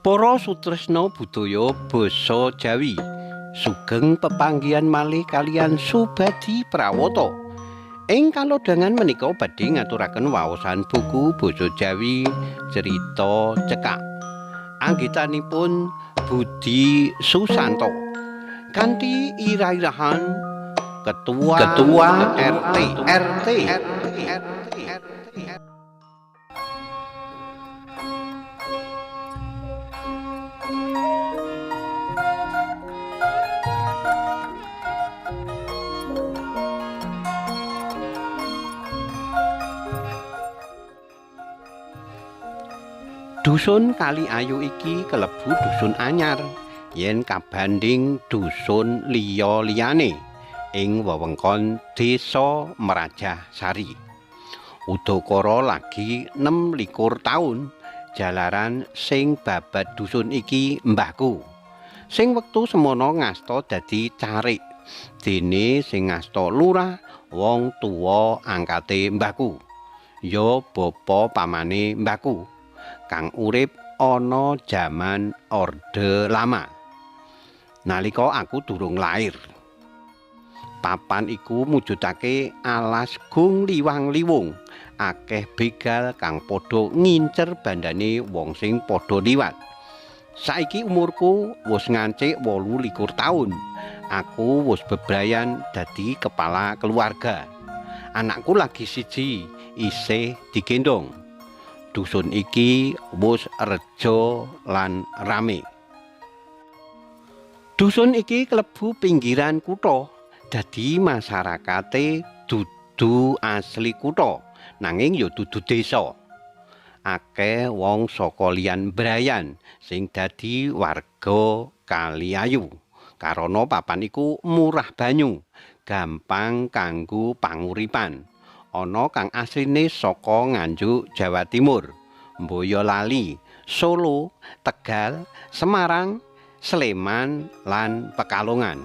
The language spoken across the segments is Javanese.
Para sutresna budaya basa Jawi, sugeng pepanggihan malih kaliyan Subadi Prawata. Ing kalodhangan menika badhe ngaturaken waosan buku basa Jawi Cerita Cekak. Anggitanipun Budi Susanto. Kanthi irah-irahan Ketua RT. Dusun Kali Ayu iki kelebu dusun anyar yen kabanding dusun liya-liyane ing wewengkon Desa Merajasari. Udakara lagi 26 taun jalaran sing babat dusun iki mbahku. Sing wektu semono ngasta dadi carik dene sing ngasta lurah wong tuwa angkate mbahku. Ya bapa pamane mbahku kang urip ana jaman Orde Lama. Nalika aku durung lair. Papan iku mujudake alas gung liwang-liwung, akeh begal kang padha ngincer bandane wong sing padha liwat. Saiki umurku wis ngancik 28 taun. Aku wis bebrayan dadi kepala keluarga. Anakku lagi siji isih digendong. Dusun iki wis reja lan rame. Dusun iki klebu pinggiran kutha, dadi masyarakate dudu asli kutha, nanging ya dudu desa. Akeh wong saka liyan Brayan sing dadi warga Kali Ayu. Karana papan iku murah banyu, gampang kanggo panguripan. Ana kang asline saka Nganjuk Jawa Timur, Boyolali, Solo, Tegal, Semarang, Sleman lan Pekalongan.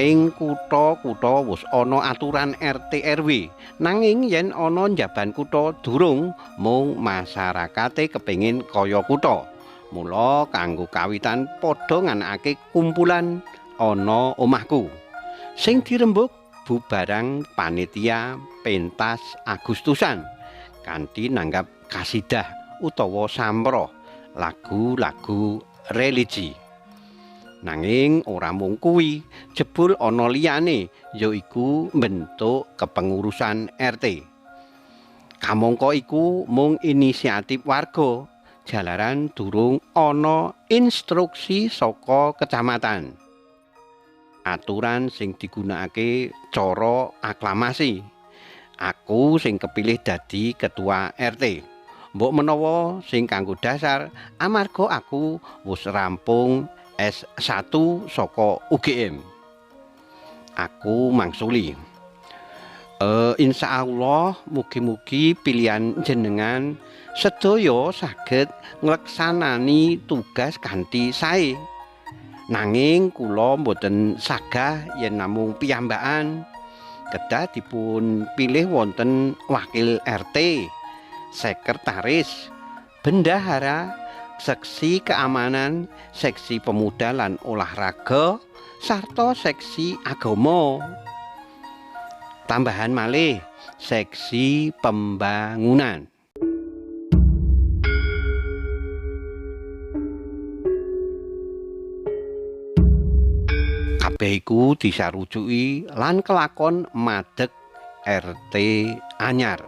Ing kutha-kutha wis ana aturan RT RW, nanging yen ana njaban kutha durung mung masyarakate kepengin kaya kutha. Mula kanggo kawitan padha nganakake kumpulan ana omahku. Sing dirembug bubarang panitia pentas Agustusan kanthi nanggap kasidah utawa samproh lagu-lagu religi. Nanging ora mung kuwi, jebul ana liyane yaiku bentuk kepengurusan RT. Kamangka iku mung inisiatif warga jalaran durung ana instruksi saka kecamatan. Aturan sing digunakake cara aklamasi. Aku sing kepilih dadi ketua RT. Mbok menawa sing kanggo dasar amarga aku wis rampung S1 saka UGM. Aku mangsuli. Insyaallah mugi-mugi pilihan jenengan sedaya saged ngleksanani tugas kanthi sae. Nanging kula mboten sagah yen namung piyambakan. Kedah dipun pilih wonten wakil RT, sekretaris, bendahara, seksi keamanan, seksi pemuda lan olahraga, sarta seksi agama. Tambahan malih seksi pembangunan. Kabeh iku disarujuki lan kelakon madeg RT anyar.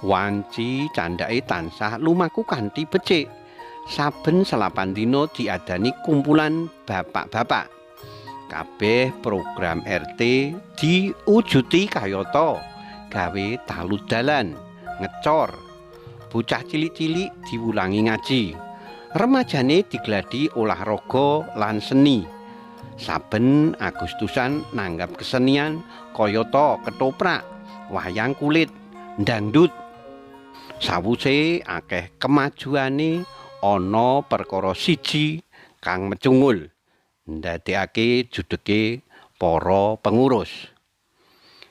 Wanci candhake tansah lumaku kanthi becik. Saben selapan dina diadani kumpulan bapak-bapak. Kabeh program RT diujuti kayata gawe talu dalan, ngecor. Bocah cilik-cilik diwulangi ngaji. Remajane digladi olahraga lan seni. Saben Agustusan nanggap kesenian kayata ketoprak, wayang kulit, ndangdut. Sawuse akeh kemajuane ana perkara siji kang mecungul, ndadekake judheke para pengurus.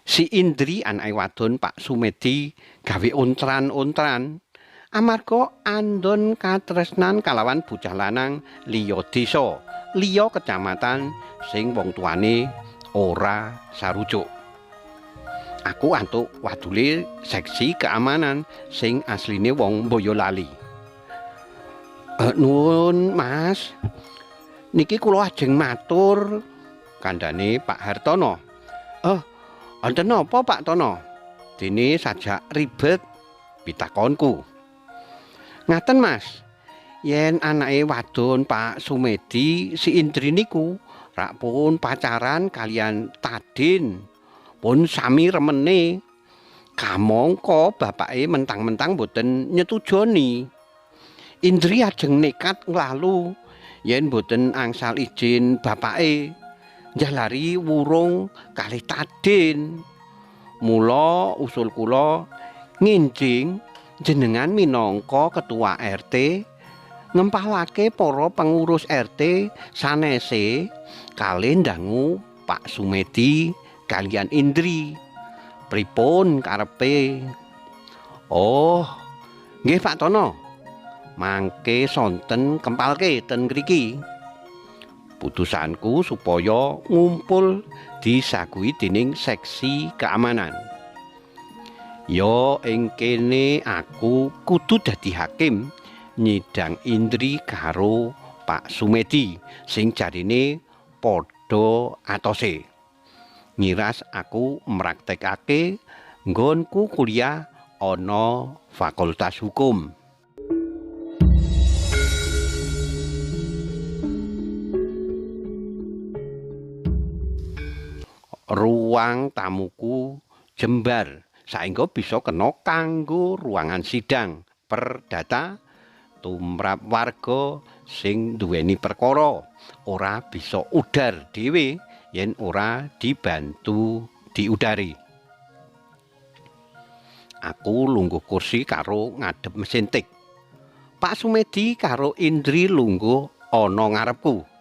Si Indri anake wadon Pak Sumedi gawe ontran-ontran Amarga andon katresnan kalawan bocah lanang liya desa, liya kecamatan sing wong tuane ora sarujuk. Aku antuk wadule seksi keamanan sing asline wong Boyolali. Nuwun Mas, niki kula ajeng matur, kandhane Pak Hartono. Wonten napa Pak Tono? Dene sajak ribet pitakonku. Ngaten Mas, yen anake wadon Pak Sumedi si Indri niku rak pun pacaran kalian Tadin, pun sami remene. Kamangka bapake mentang-mentang boten nyetujoni. Indri ajeng nekat nglalu yen boten angsal izin bapake njalari wurung kalih Tadin. Mula usul kula nginjing jenengan minangka ketua RT ngempalake para pengurus RT sanese kalih ndangu Pak Sumedi kalian Indri. Pripun karepe? Oh, nggih Pak Tono. Mangke sonten kempalke ten mriki. Putusanku supaya ngumpul disagui dening seksi keamanan. Yo ing kene aku kudu dadi hakim nyidang Indri karo Pak Sumedi sing jarine padha atose. Ngiras aku mraktekake nggonku kuliah ana Fakultas Hukum. Ruang tamuku jembar saengga bisa kena kanggo ruangan sidang perdata tumrap warga sing duweni perkara ora bisa udar dhewe yen ora dibantu diudari. Aku lungguh kursi karo ngadep mesin tik. Pak Sumedi karo Indri lungguh ana ngarepku.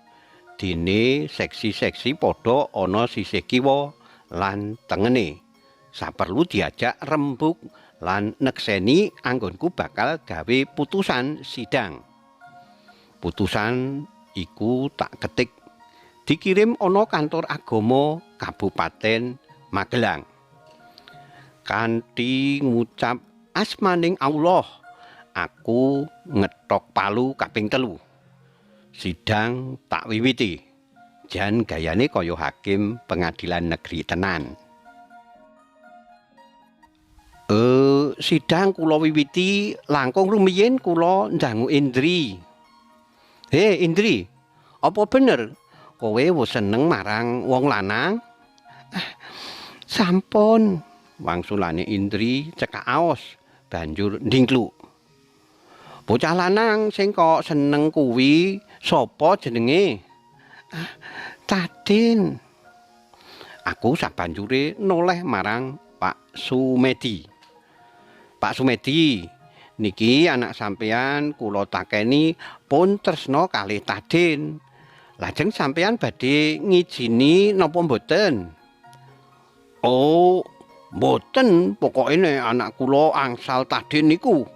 Dene seksi-seksi padha ana sisih kiwa lan tengene. Saperlu diajak rembug lan nekseni anggonku bakal gawe putusan sidang. Putusan iku tak ketik dikirim ana kantor agama Kabupaten Magelang. Kanthi ngucap asmaning Allah, aku ngetok palu kaping 3. Sidang tak wiwiti. Jan gayane kaya hakim pengadilan negeri tenan. Sidang kula wiwiti langkung rumiyin kula ndangu Indri. He Indri, apa bener kowe wis seneng marang wong lanang? Sampun, wangsulane Indri cekak aos banjur ndingkluk. Bocah lanang sing kok seneng kuwi sapa jenenge? Tadin. Aku sabanjure noleh marang Pak Sumedi. Pak Sumedi, niki anak sampeyan kula takeni pun tresna kalih Tadin. Lajeng sampeyan badhe ngijini napa mboten? Oh, mboten, pokoke nek anak kula angsal Tadin niku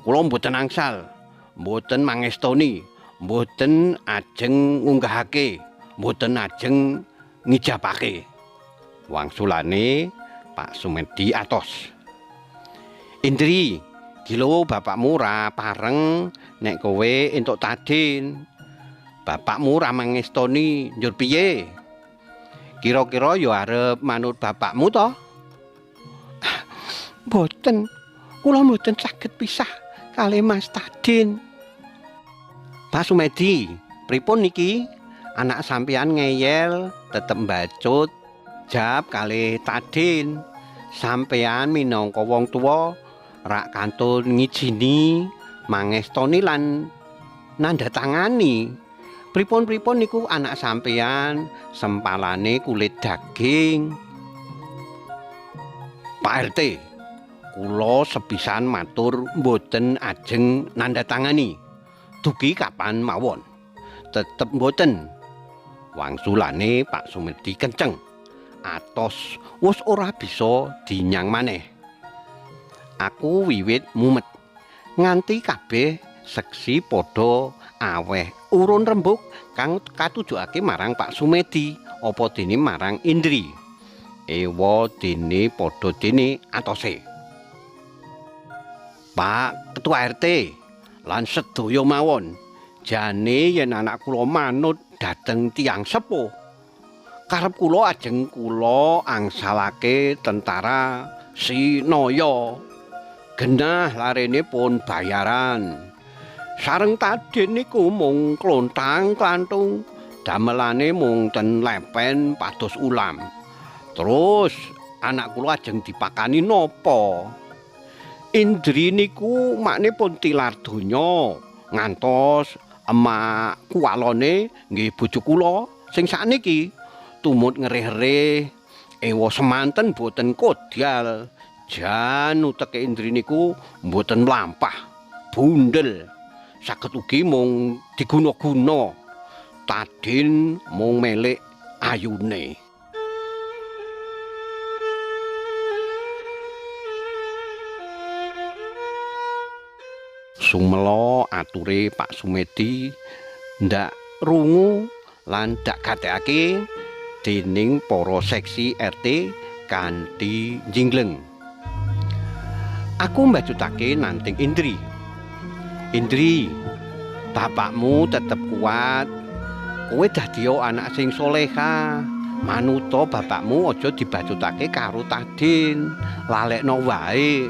kula mboten angsal, mboten mangestoni, mboten ajeng ngunggahake, mboten ajeng ngijabake. Wangsulane Pak Sumedi atos. Indri, gilo bapakmu ra pareng nek kowe entuk Tadin. Bapakmu ra mangestoni, njur piye? Kira-kira ya arep manut bapakmu to? Mboten, kula mboten saged pisah kalih Mas Tadin. Pak Sumedi, pripun niki? Anak sampeyan ngeyel tetep mbacut jab kalih Tadin. Sampeyan minangka wong tuwa rak kantun ngijini, mangestoni lan nandhatangani. Pripun-pripun niku anak sampeyan sempalane kulit daging. Pak RT, kula sepisan matur mboten ajeng nandhatangani. Dugi kapan mawon? Tetep mboten. Wangsulane Pak Sumedi kenceng. Atos wis ora bisa dinyang maneh. Aku wiwit mumet. nganti kabeh seksi padha aweh urun rembug kang katujokake marang Pak Sumedi apa dene marang Indri. Ewa dene padha dene atose. Pak Ketua RT lan sedaya mawon, jane yen anak kula manut dhateng tiyang sepuh. Karep kula ajeng kula angsalake tentara Sinaya. Genah larene pun bayaran. Sareng Tadin niku mung klontang-klantung, damelane mung ten lepen pados ulam. Terus anak kula ajeng dipakani napa? Indri niku makne pun tilar donya ngantos emak kuwalone nggih bojo kula sing sakniki tumut ngerih-erih ewa semanten boten kodyal. Jan uteke Indri niku mboten mlampah, bundel. Saged ugi mung diguna-guna. Tadin mung melek ayune. Sumela ature Pak Sumedi ndak rungu lan dak gatekake dening para seksi RT kanthi jingleng. Aku mbajutake nanting Indri. Indri, bapakmu tetep kuat. Kowe dadi anak sing soleha. Manuta bapakmu aja dibajutake karo Tadin, lalekno wae.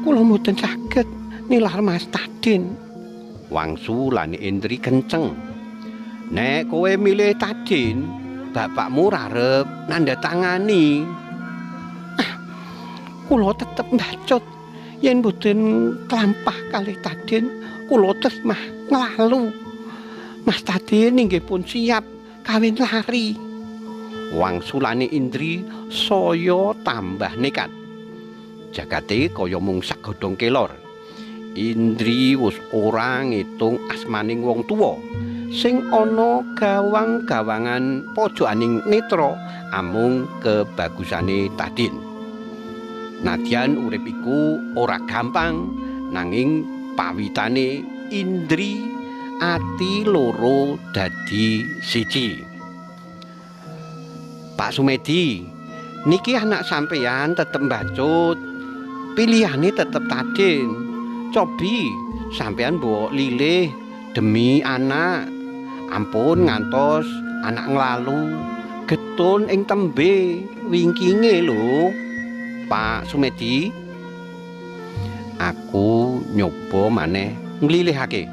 Kula mboten saged nilar Mas Tadin. Wangsulane Indri kenceng. Nek kowe milih Tadin, bapakmu rarep nandhatangani. Kula tetep mbacut yen mboten klampah kalih Tadin, kula terus mah nglalu. Mas Tadin inggih pun siap kawin lari. Wangsulane Indri saya tambah nekat. Jagate kaya mung sagodhong kelor. Indri wis ora ngitung asmaning wong tuwa sing ana gawang-gawangan pojokaning netra amung kebagusane Tadin. Nadyan urip iku ora gampang nanging pawitane Indri ati loro dadi siji. Pak Sumedi, niki anak sampeyan tetep mbacut. Pilihane tetep Tadin. Cobi sampeyan mbok lilih demi anak. Ampun ngantos anak nglalu getun ing tembe wingkinge lho. Pak Sumedi, aku nyoba maneh nglilihake.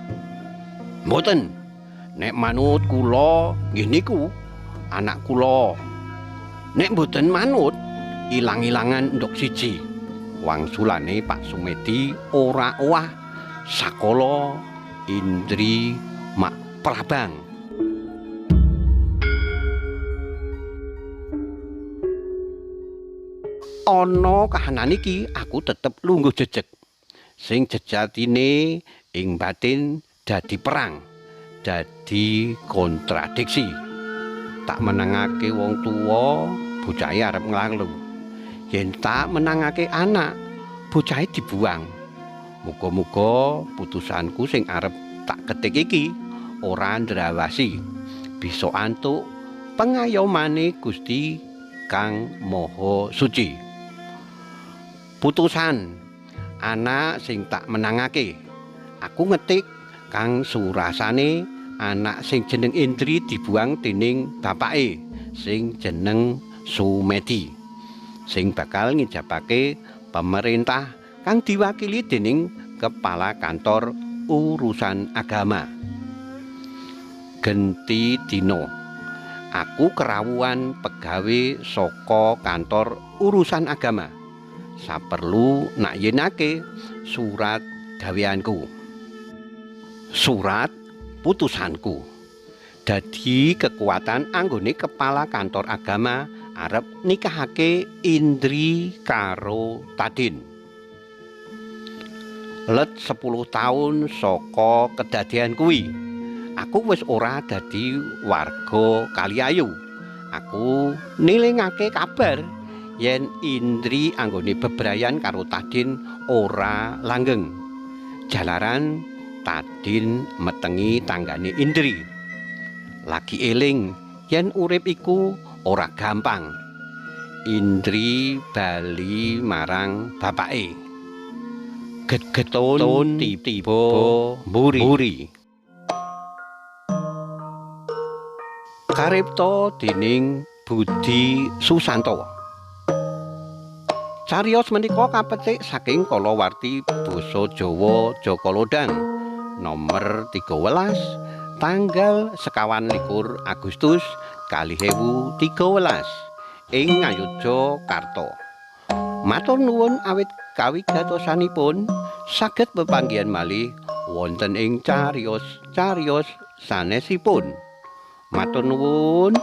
Mboten. Nek manut kula nggih niku anak kula. Nek mboten manut ilang-ilangan ndok siji. Wangsulane Pak Sumedi ora owah sakala Indri mak prabang. Ana kahanan iki aku tetep lungguh jejeg. Sing jejatine ing batin dadi perang, dadi kontradiksi. Tak menangake wong tuwa, bocahe arep nglalu. Yen tak menangake anak, bocahe dibuang. Muga-muga putusanku sing arep tak ketik iki ora ndrawasi. Bisa antuk pengayomane Gusti Kang Maha Suci. Putusan anak sing tak menangake. Aku ngetik kang surasane anak sing jeneng Indri dibuang dening bapake sing jeneng Sumedi. Sing bakal ngijabake pemerintah kang diwakili dening Kepala Kantor Urusan Agama. Genti dina aku kerawuhan pegawe saka Kantor Urusan Agama. Saperlu nak yenake surat gaweanku. Surat putusanku. Dadi kekuatan anggone Kepala Kantor Agama arep nikahake Indri karo Tadin. Let 10 taun saka kedadian kuwi, aku wis ora dadi warga Kaliayu. Aku nilingake kabar yen Indri anggone bebrayan karo Tadin ora langgeng. Jalaran Tadin metengi tanggane Indri. Lagi eling yen urip iku ora gampang. Indri bali marang bapake. Getgeton tiba mburi. Karipta dening Budi Susanto. Cariyos menika kapetik saking kalawarti basa Jawa Jaka Lodang nomor 13 tanggal 21 Agustus 2013 ing Ngayogyakarta. Matur nuwun awit kawigatosanipun saged pepanggihan malih wonten ing cariyos sanesipun. Matur nuwun.